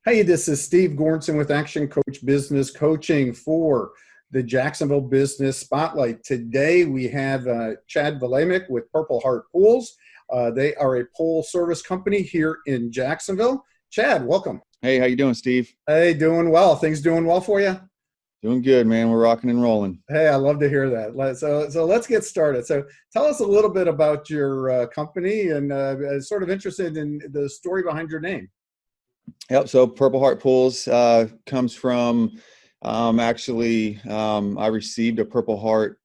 Hey, this is Steve Gornson with Action Coach Business Coaching for the Jacksonville Business Spotlight. Today we have Chad Vlaeminck with Purple Heart Pools. They are a pool service company here in Jacksonville. Chad, welcome. Hey, how you doing, Steve? Hey, doing well. Things doing well for you? Doing good, man. We're rocking and rolling. Hey, I love to hear that. So let's get started. So tell us a little bit about your company and sort of interested in the story behind your name. Yep. So Purple Heart Pools comes from I received a Purple Heart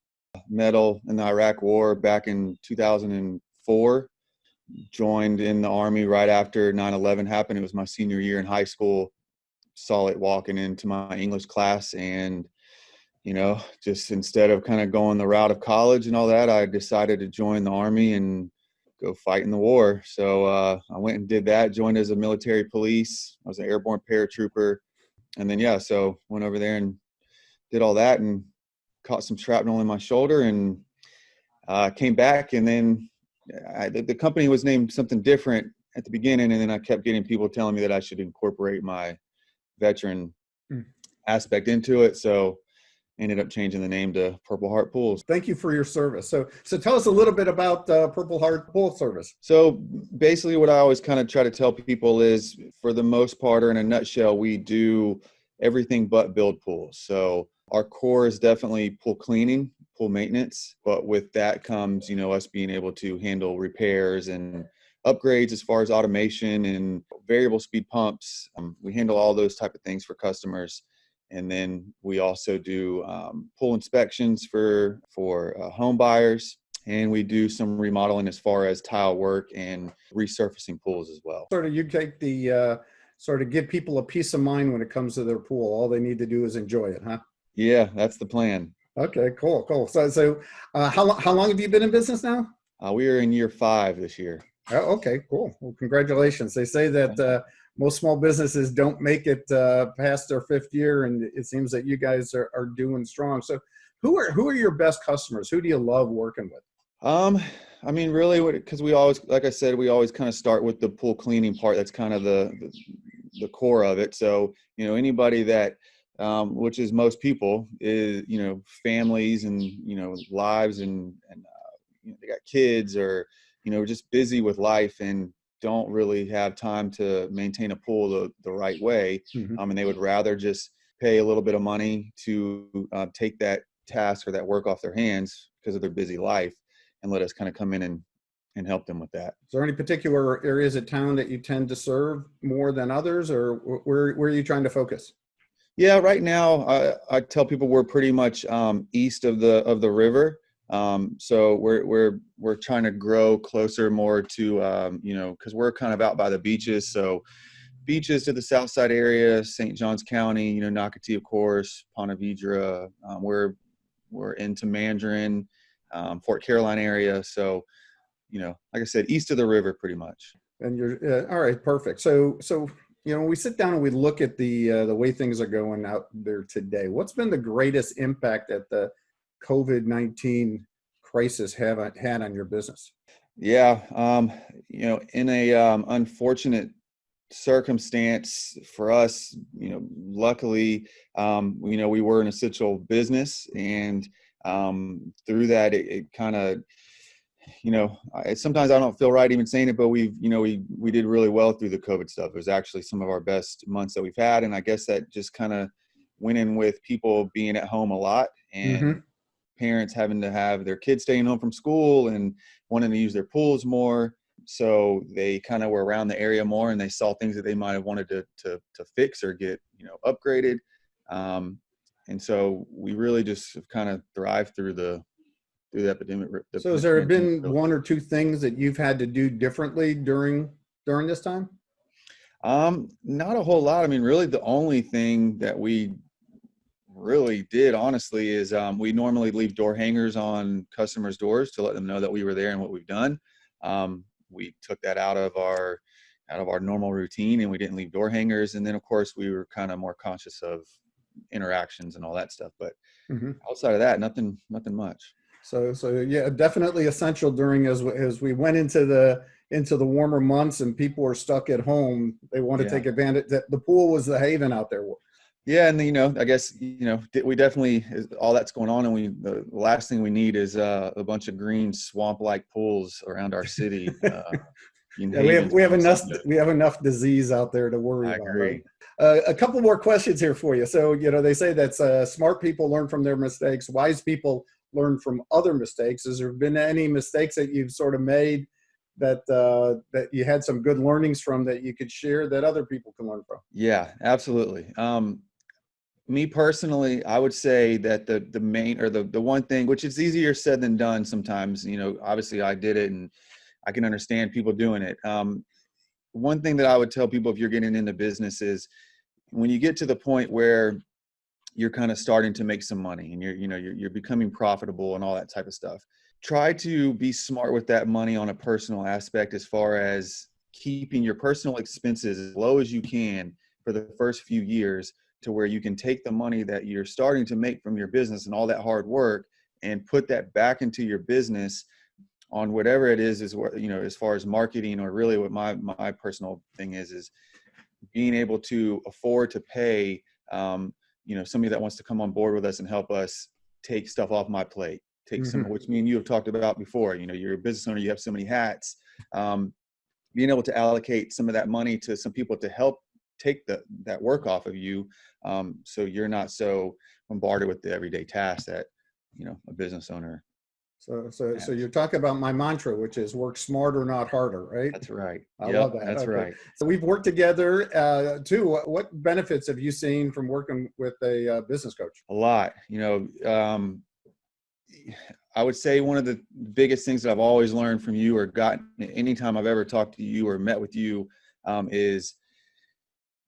medal in the Iraq War back in 2004. Joined in the Army right after 9/11 happened. It was my senior year in high school. Saw it walking into my English class, and just instead of kind of going the route of college and all that, I decided to join the Army and go fight in the war. So I went and did that, joined as a military police. I was an airborne paratrooper. And then, so went over there and did all that and caught some shrapnel in my shoulder and came back. And then the company was named something different at the beginning. And then I kept getting people telling me that I should incorporate my veteran aspect into it. So ended up changing the name to Purple Heart Pools. Thank you for your service. So tell us a little bit about Purple Heart Pool Service. So basically what I always kind of try to tell people is, for the most part, or in a nutshell, we do everything but build pools. So our core is definitely pool cleaning, pool maintenance, but with that comes, us being able to handle repairs and upgrades as far as automation and variable speed pumps. We handle all those type of things for customers. And then we also do pool inspections for home buyers, and we do some remodeling as far as tile work and resurfacing pools as well. Sort of, you take the sort of give people a peace of mind when it comes to their pool. All they need to do is enjoy it, huh? Yeah, that's the plan. Okay, cool. So how long have you been in business now? We are in year 5 this year. Oh, okay, cool. Well, congratulations. They say that most small businesses don't make it past their 5th year, and it seems that you guys are doing strong. So who are your best customers? Who do you love working with? Really, because we always, like I said, we always kind of start with the pool cleaning part. That's kind of the core of it. So, anybody that, which is most people, is, families and, lives and they got kids or, just busy with life and don't really have time to maintain a pool the right way. And they would rather just pay a little bit of money to take that task or that work off their hands because of their busy life, and let us kind of come in and help them with that. Is there any particular areas of town that you tend to serve more than others, or where are you trying to focus? Yeah, right now I tell people we're pretty much east of the river. So we're trying to grow closer more to, because we're kind of out by the beaches. So beaches to the south side area, St. Johns County, Nocatee, of course, Ponte Vedra. We're into Mandarin, Fort Caroline area. So, like I said, east of the river pretty much. And you're all right, perfect. So when we sit down and we look at the way things are going out there today, what's been the greatest impact that the COVID-19 crisis had on your business? Yeah, in a unfortunate circumstance for us, luckily, we were an essential business, and through that, it kind of, sometimes I don't feel right even saying it, but we did really well through the COVID stuff. It was actually some of our best months that we've had, and I guess that just kind of went in with people being at home a lot and parents having to have their kids staying home from school and wanting to use their pools more. So they kind of were around the area more, and they saw things that they might have wanted to fix or get, upgraded. And so we really just kind of thrived through the epidemic. So has there been one or two things that you've had to do differently during this time? Not a whole lot. Really the only thing that we really did, honestly, is we normally leave door hangers on customers' doors to let them know that we were there and what we've done. We took that out of our normal routine, and we didn't leave door hangers. And then, of course, we were kind of more conscious of interactions and all that stuff. But outside of that, nothing much. So yeah, definitely essential during as we went into the into the warmer months and people are stuck at home, they want to Yeah. take advantage that the pool was the haven out there. Yeah. And I guess, we definitely, all that's going on. And the last thing we need is a bunch of green swamp-like pools around our city. Yeah, we have enough disease out there to worry I about, right? agree. A couple more questions here for you. So, they say that smart people learn from their mistakes, wise people learn from other mistakes. Has there been any mistakes that you've sort of made that you had some good learnings from that you could share that other people can learn from? Yeah, absolutely. Me personally, I would say that the main, or the one thing, which is easier said than done sometimes, obviously I did it and I can understand people doing it. One thing that I would tell people if you're getting into business is when you get to the point where you're kind of starting to make some money and you're becoming profitable and all that type of stuff, try to be smart with that money on a personal aspect, as far as keeping your personal expenses as low as you can for the first few years, to where you can take the money that you're starting to make from your business and all that hard work and put that back into your business on whatever it is what, as far as marketing, or really what my personal thing is being able to afford to pay, somebody that wants to come on board with us and help us take stuff off my plate, take some, which me and you have talked about before. You're a business owner, you have so many hats. Being able to allocate some of that money to some people to help take that work off of you, so you're not so bombarded with the everyday tasks that a business owner. So you're talking about my mantra, which is work smarter, not harder, right? That's right. I love that. That's right. So we've worked together too. What benefits have you seen from working with a business coach? A lot. I would say one of the biggest things that I've always learned from you, or gotten anytime I've ever talked to you or met with you, is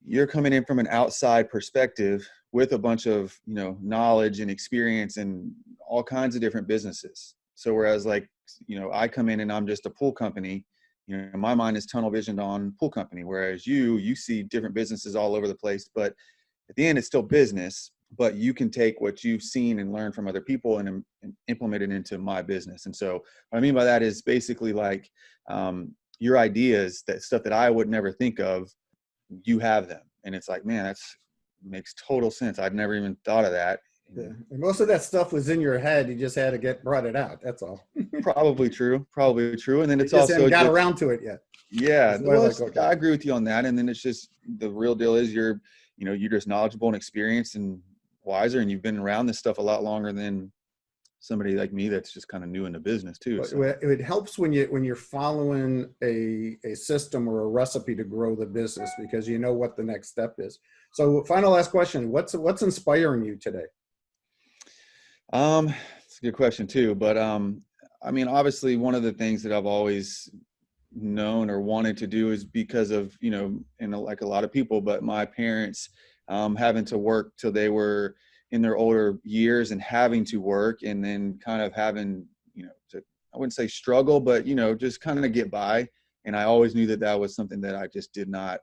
you're coming in from an outside perspective with a bunch of, knowledge and experience in all kinds of different businesses. So whereas I come in and I'm just a pool company, my mind is tunnel visioned on pool company. Whereas you see different businesses all over the place, but at the end it's still business, but you can take what you've seen and learned from other people and implement it into my business. And so what I mean by that is basically your ideas, that stuff that I would never think of, you have them. And it's like, man, makes total sense. I'd never even thought of that. Yeah. And most of that stuff was in your head. You just had to brought it out. That's all. Probably true. And then it's you just also haven't got around to it yet. Yeah. Well, I agree with you on that. And then it's just, the real deal is you're just knowledgeable and experienced and wiser, and you've been around this stuff a lot longer than somebody like me that's just kind of new in the business too. So. It helps when you're following a system or a recipe to grow the business, because you know what the next step is. So last question, what's inspiring you today? It's a good question too, but obviously one of the things that I've always known or wanted to do is because of, and like a lot of people, but my parents having to work till they were in their older years and having to work, and then kind of having, I wouldn't say struggle, but, just kind of get by. And I always knew that was something that I just did not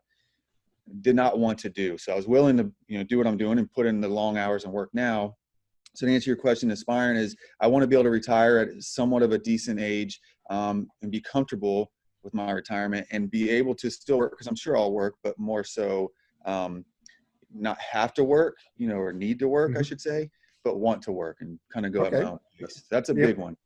want to do. So I was willing to, do what I'm doing and put in the long hours and work now. So to answer your question, inspiring is I want to be able to retire at somewhat of a decent age, and be comfortable with my retirement and be able to still work, because I'm sure I'll work, but more so, not have to work, or need to work, I should say, but want to work and kind of go at my own pace. That's a big one.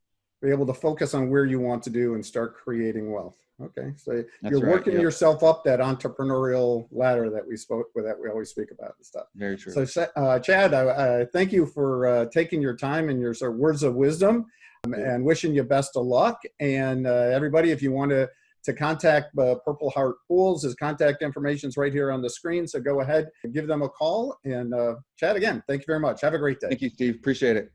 Be able to focus on where you want to do and start creating wealth. Okay. So you're working yourself up that entrepreneurial ladder that we always speak about and stuff. Very true. So Chad, I thank you for taking your time and your sort of words of wisdom, and wishing you best of luck. And everybody, if you want to contact Purple Heart Pools, his contact information is right here on the screen. So go ahead and give them a call. And Chad, again, thank you very much. Have a great day. Thank you, Steve. Appreciate it.